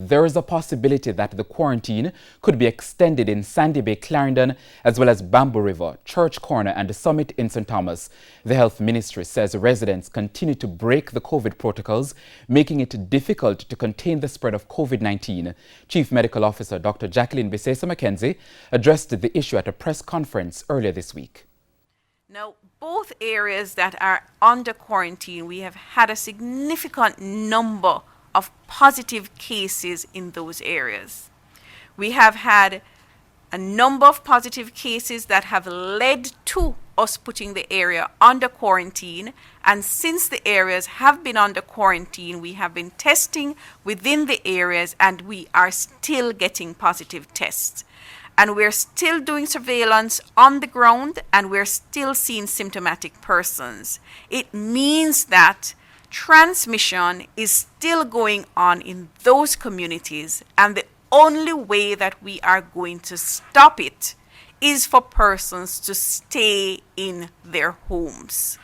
There is a possibility that the quarantine could be extended in Sandy Bay, Clarendon, as well as Bamboo River, Church Corner and the Summit in St. Thomas. The Health Ministry says residents continue to break the COVID protocols, making it difficult to contain the spread of COVID-19. Chief Medical Officer Dr. Jacqueline Bisesa-McKenzie addressed the issue at a press conference earlier this week. Now, both areas that are under quarantine, we have had a significant number of positive cases in those areas. We have had a number of positive cases that have led to us putting the area under quarantine, and since the areas have been under quarantine, we have been testing within the areas and we are still getting positive tests. And we're still doing surveillance on the ground and we're still seeing symptomatic persons. It means that transmission is still going on in those communities, and the only way that we are going to stop it is for persons to stay in their homes.